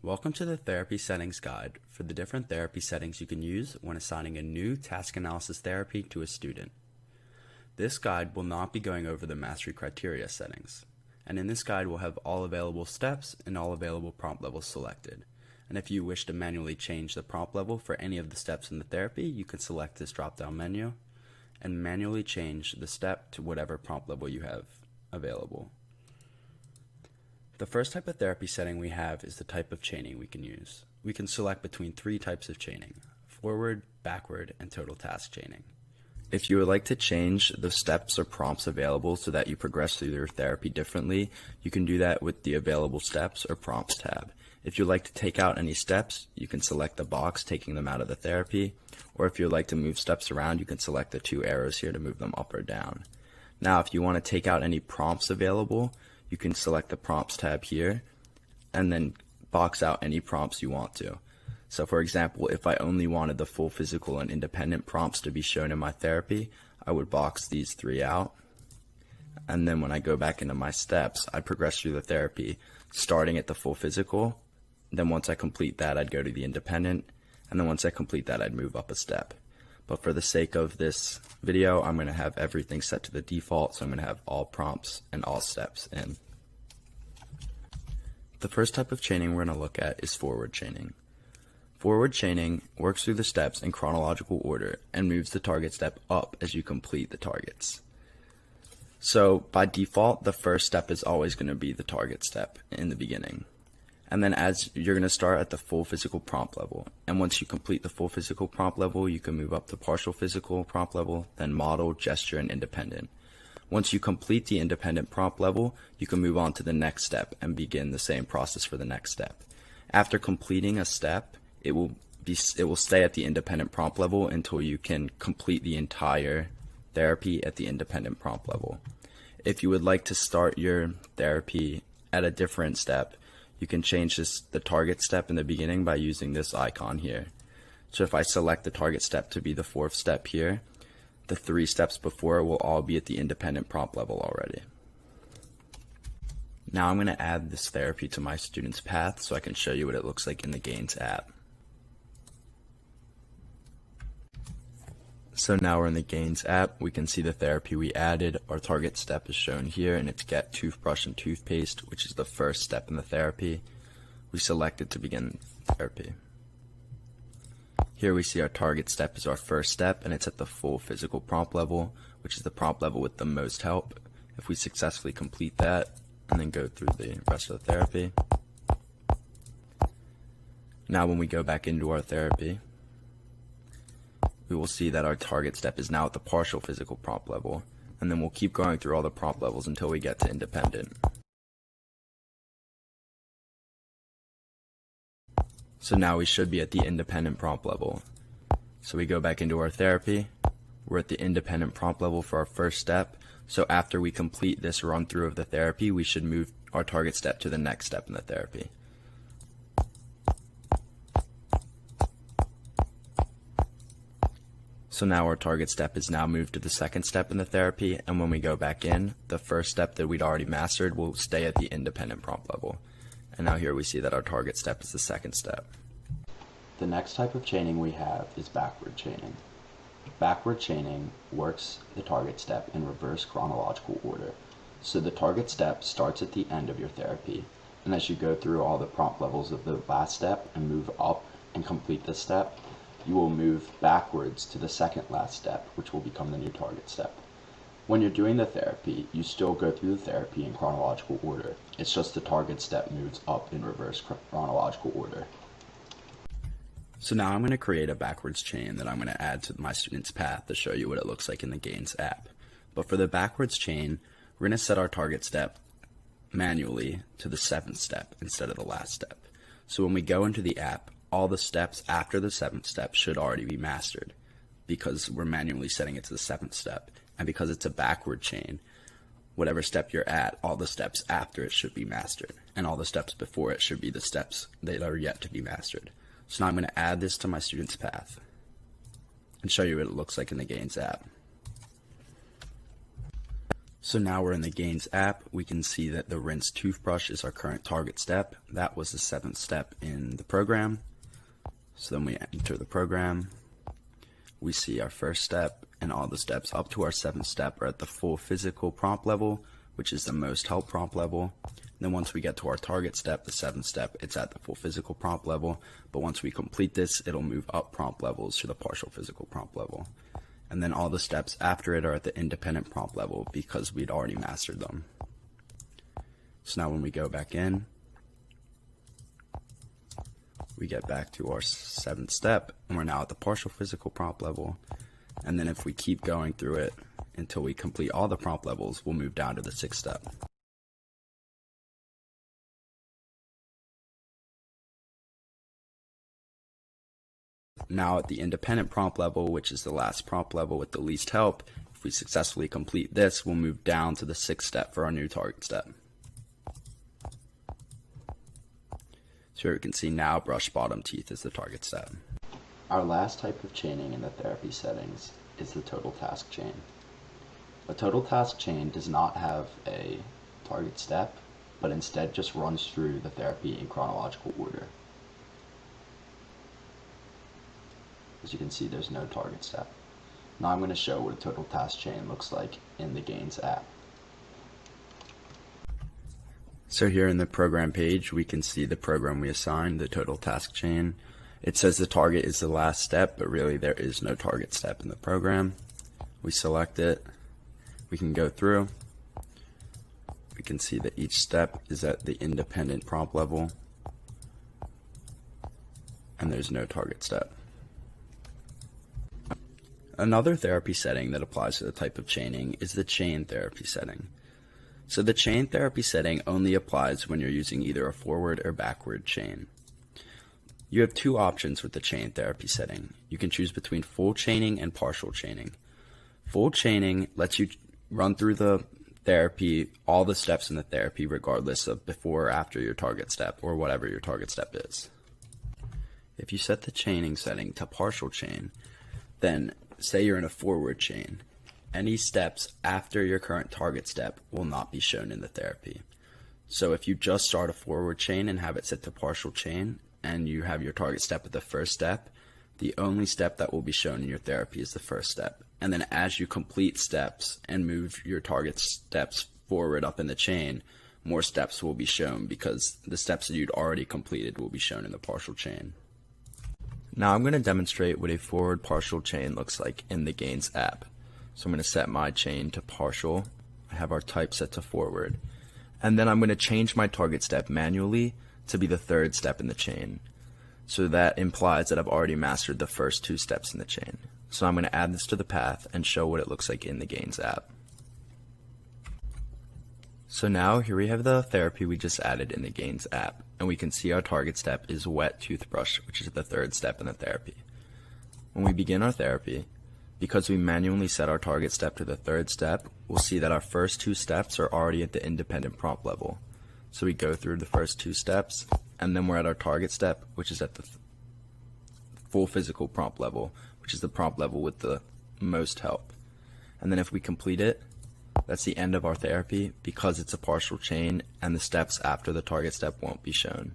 Welcome to the Therapy Settings Guide for the different therapy settings you can use when assigning a new task analysis therapy to a student. This guide will not be going over the mastery criteria settings, and in this guide we'll have all available steps and all available prompt levels selected. And if you wish to manually change the prompt level for any of the steps in the therapy, you can select this drop-down menu and manually change the step to whatever prompt level you have available. The first type of therapy setting we have is the type of chaining we can use. We can select between three types of chaining: forward, backward, and total task chaining. If you would like to change the steps or prompts available so that you progress through your therapy differently, you can do that with the available steps or prompts tab. If you'd like to take out any steps, you can select the box taking them out of the therapy, or if you'd like to move steps around, you can select the two arrows here to move them up or down. Now, if you want to take out any prompts available, you can select the prompts tab here and then box out any prompts you want to. So for example, if I only wanted the full physical and independent prompts to be shown in my therapy, I would box these three out. And then when I go back into my steps, I progress through the therapy, starting at the full physical. Then once I complete that, I'd go to the independent. And then once I complete that, I'd move up a step. But for the sake of this video, I'm going to have everything set to the default, so I'm going to have all prompts and all steps in. The first type of chaining we're going to look at is forward chaining. Forward chaining works through the steps in chronological order and moves the target step up as you complete the targets. So by default, the first step is always going to be the target step in the beginning. And then as you're going to start at the full physical prompt level. And once you complete the full physical prompt level, you can move up to partial physical prompt level, then model, gesture, and independent. Once you complete the independent prompt level, you can move on to the next step and begin the same process for the next step. After completing a step, it will stay at the independent prompt level until you can complete the entire therapy at the independent prompt level. If you would like to start your therapy at a different step, you can change the target step in the beginning by using this icon here. So if I select the target step to be the fourth step here, the three steps before will all be at the independent prompt level already. Now I'm going to add this therapy to my student's path so I can show you what it looks like in the Gains app. So now we're in the Gains app. We can see the therapy we added. Our target step is shown here, and it's get toothbrush and toothpaste, which is the first step in the therapy. We select it to begin therapy. Here we see our target step is our first step, and it's at the full physical prompt level, which is the prompt level with the most help. If we successfully complete that and then go through the rest of the therapy. Now when we go back into our therapy, we will see that our target step is now at the partial physical prompt level, and then we'll keep going through all the prompt levels until we get to independent. So now we should be at the independent prompt level. So we go back into our therapy, we're at the independent prompt level for our first step, so after we complete this run through of the therapy, we should move our target step to the next step in the therapy. So now our target step is now moved to the second step in the therapy, and when we go back in, the first step that we'd already mastered will stay at the independent prompt level. And now here we see that our target step is the second step. The next type of chaining we have is backward chaining. Backward chaining works the target step in reverse chronological order. So the target step starts at the end of your therapy, and as you go through all the prompt levels of the last step and move up and complete this step, you will move backwards to the second last step, which will become the new target step. When you're doing the therapy, you still go through the therapy in chronological order. It's just the target step moves up in reverse chronological order. So now I'm going to create a backwards chain that I'm going to add to my student's path to show you what it looks like in the Gains app. But for the backwards chain, we're going to set our target step manually to the seventh step instead of the last step. So when we go into the app, all the steps after the seventh step should already be mastered because we're manually setting it to the seventh step. And because it's a backward chain, whatever step you're at, all the steps after it should be mastered. And all the steps before it should be the steps that are yet to be mastered. So now I'm going to add this to my student's path and show you what it looks like in the Gains app. So now we're in the Gains app. We can see that the rinse toothbrush is our current target step. That was the 7th step in the program. So then we enter the program. We see our first step, and all the steps up to our 7th step are at the full physical prompt level, which is the most help prompt level. And then once we get to our target step, the 7th step, it's at the full physical prompt level. But once we complete this, it'll move up prompt levels to the partial physical prompt level. And then all the steps after it are at the independent prompt level because we'd already mastered them. So now when we go back in, we get back to our 7th step, and we're now at the partial physical prompt level. And then if we keep going through it until we complete all the prompt levels, we'll move down to the 6th step. Now at the independent prompt level, which is the last prompt level with the least help, if we successfully complete this, we'll move down to the 6th step for our new target step. So here we can see now brush bottom teeth is the target step. Our last type of chaining in the therapy settings is the total task chain. A total task chain does not have a target step, but instead just runs through the therapy in chronological order. As you can see, there's no target step. Now I'm going to show what a total task chain looks like in the Gains app. So here in the program page, we can see the program we assigned, the total task chain. It says the target is the last step, but really there is no target step in the program. We select it. We can go through. We can see that each step is at the independent prompt level, and there's no target step. Another therapy setting that applies to the type of chaining is the chain therapy setting. So the chain therapy setting only applies when you're using either a forward or backward chain. You have two options with the chain therapy setting. You can choose between full chaining and partial chaining. Full chaining lets you run through the therapy, all the steps in the therapy, regardless of before or after your target step or whatever your target step is. If you set the chaining setting to partial chain, then say you're in a forward chain, any steps after your current target step will not be shown in the therapy. So if you just start a forward chain and have it set to partial chain, and you have your target step at the first step, the only step that will be shown in your therapy is the first step. And then as you complete steps and move your target steps forward up in the chain, more steps will be shown because the steps that you'd already completed will be shown in the partial chain. Now I'm going to demonstrate what a forward partial chain looks like in the Gains app. So I'm going to set my chain to partial. I have our type set to forward. And then I'm going to change my target step manually to be the 3rd step in the chain. So that implies that I've already mastered the first 2 steps in the chain. So I'm going to add this to the path and show what it looks like in the Gains app. So now here we have the therapy we just added in the Gains app, and we can see our target step is wet toothbrush, which is the 3rd step in the therapy. When we begin our therapy, because we manually set our target step to the 3rd step, we'll see that our first 2 steps are already at the independent prompt level. So we go through the first 2 steps, and then we're at our target step, which is at the full physical prompt level, which is the prompt level with the most help. And then if we complete it, that's the end of our therapy because it's a partial chain and the steps after the target step won't be shown.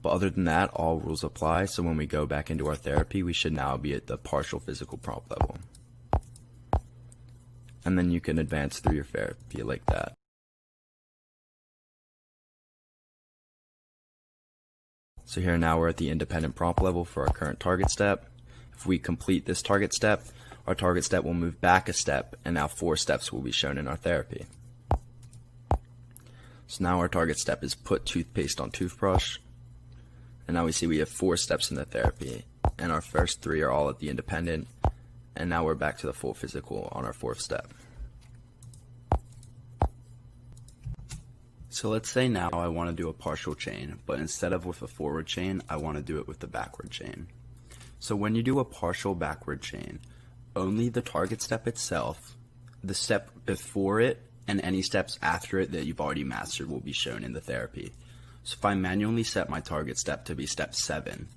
But other than that, all rules apply, so when we go back into our therapy, we should now be at the partial physical prompt level. And then you can advance through your therapy like that. So here now we're at the independent prompt level for our current target step. If we complete this target step, our target step will move back a step, and now 4 steps will be shown in our therapy. So now our target step is put toothpaste on toothbrush, and now we see we have 4 steps in the therapy, and our first 3 are all at the independent, and now we're back to the full physical on our 4th step. So let's say now I want to do a partial chain, but instead of with a forward chain, I want to do it with the backward chain. So when you do a partial backward chain, only the target step itself, the step before it, and any steps after it that you've already mastered will be shown in the therapy. So if I manually set my target step to be step 7,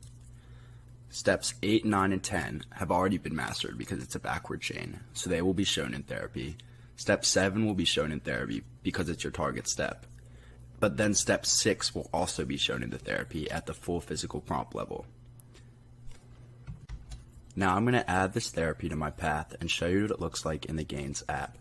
steps 8, 9, and 10 have already been mastered because it's a backward chain, so they will be shown in therapy. Step 7 will be shown in therapy because it's your target step. But then step 6 will also be shown in the therapy at the full physical prompt level. Now I'm going to add this therapy to my path and show you what it looks like in the Gains app.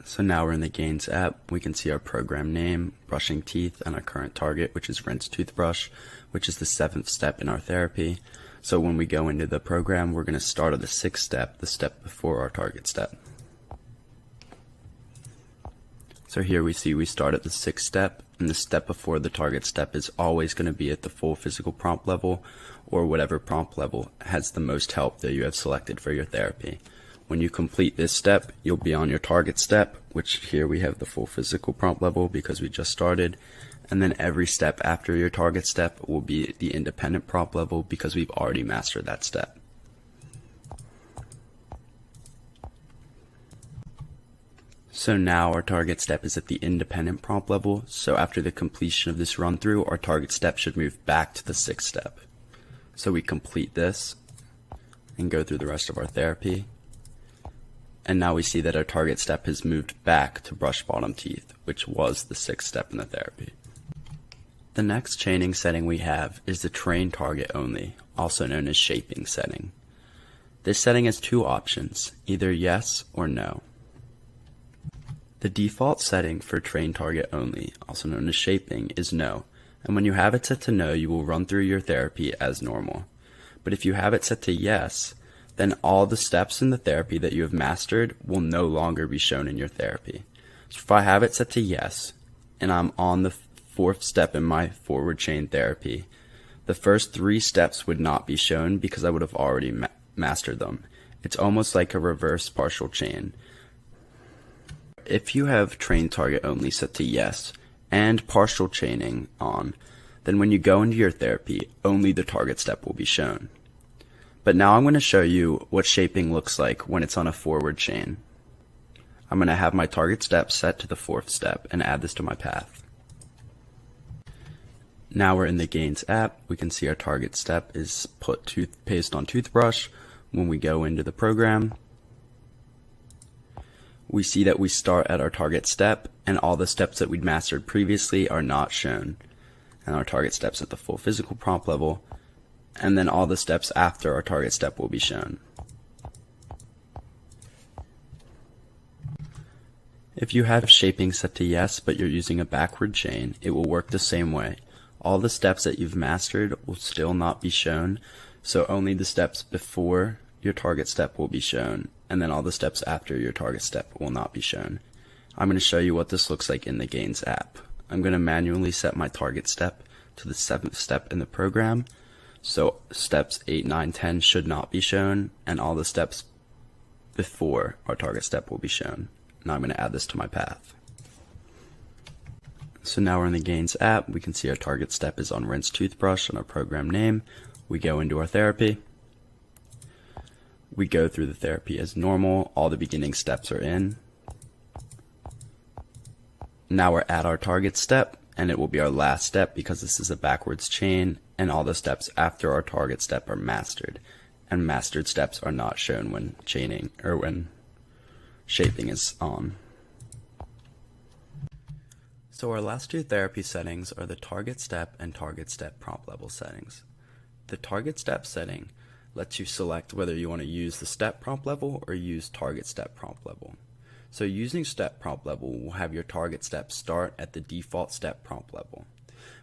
So now we're in the Gains app. We can see our program name, brushing teeth, and our current target, which is rinse toothbrush, which is the 7th step in our therapy. So when we go into the program, we're going to start at the 6th step, the step before our target step. So here we see we start at the 6th step, and the step before the target step is always going to be at the full physical prompt level, or whatever prompt level has the most help that you have selected for your therapy. When you complete this step, you'll be on your target step, which here we have the full physical prompt level because we just started, and then every step after your target step will be the independent prompt level because we've already mastered that step. So now our target step is at the independent prompt level, so after the completion of this run through, our target step should move back to the 6th step. So we complete this and go through the rest of our therapy. And now we see that our target step has moved back to brush bottom teeth, which was the 6th step in the therapy. The next chaining setting we have is the train target only, also known as shaping setting. This setting has two options, either yes or no. The default setting for train target only, also known as shaping, is no, and when you have it set to no, you will run through your therapy as normal. But if you have it set to yes, then all the steps in the therapy that you have mastered will no longer be shown in your therapy. So if I have it set to yes, and I'm on the 4th step in my forward chain therapy, the first 3 steps would not be shown because I would have already mastered them. It's almost like a reverse partial chain. If you have train target only set to yes and partial chaining on, then when you go into your therapy, only the target step will be shown. But now I'm going to show you what shaping looks like when it's on a forward chain. I'm going to have my target step set to the 4th step and add this to my path. Now we're in the Gains app. We can see our target step is put toothpaste on toothbrush. When we go into the program, we see that we start at our target step and all the steps that we'd mastered previously are not shown. And our target step's at the full physical prompt level, and then all the steps after our target step will be shown. If you have shaping set to yes but you're using a backward chain, it will work the same way. All the steps that you've mastered will still not be shown, so only the steps before your target step will be shown, and then all the steps after your target step will not be shown. I'm going to show you what this looks like in the Gains app. I'm going to manually set my target step to the 7th step in the program, so steps 8, 9, 10 should not be shown, and all the steps before our target step will be shown. Now I'm going to add this to my path. So now we're in the Gains app. We can see our target step is on rinse toothbrush and our program name. We go into our therapy. We go through the therapy as normal. All the beginning steps are in. Now we're at our target step, and it will be our last step because this is a backwards chain, and all the steps after our target step are mastered. And mastered steps are not shown when chaining or when shaping is on. So our last two therapy settings are the target step and target step prompt level settings. The target step setting lets you select whether you want to use the step prompt level or use target step prompt level. So using step prompt level will have your target step start at the default step prompt level.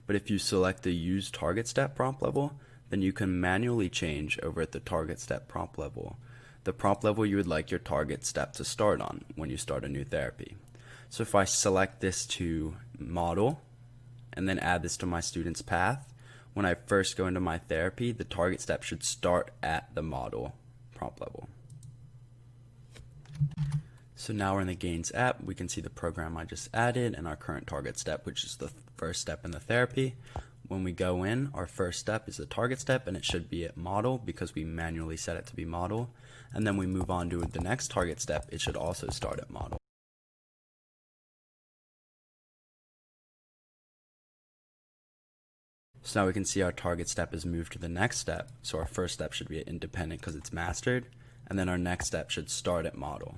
But if you select the use target step prompt level, then you can manually change over at the target step prompt level the prompt level you would like your target step to start on when you start a new therapy. So if I select this to model and then add this to my student's path, when I first go into my therapy, the target step should start at the model prompt level. So now we're in the Gains app. We can see the program I just added and our current target step, which is the first step in the therapy. When we go in, our first step is the target step, and it should be at model because we manually set it to be model. And then we move on to the next target step. It should also start at model. So now we can see our target step is moved to the next step. So our first step should be at independent because it's mastered, and then our next step should start at model.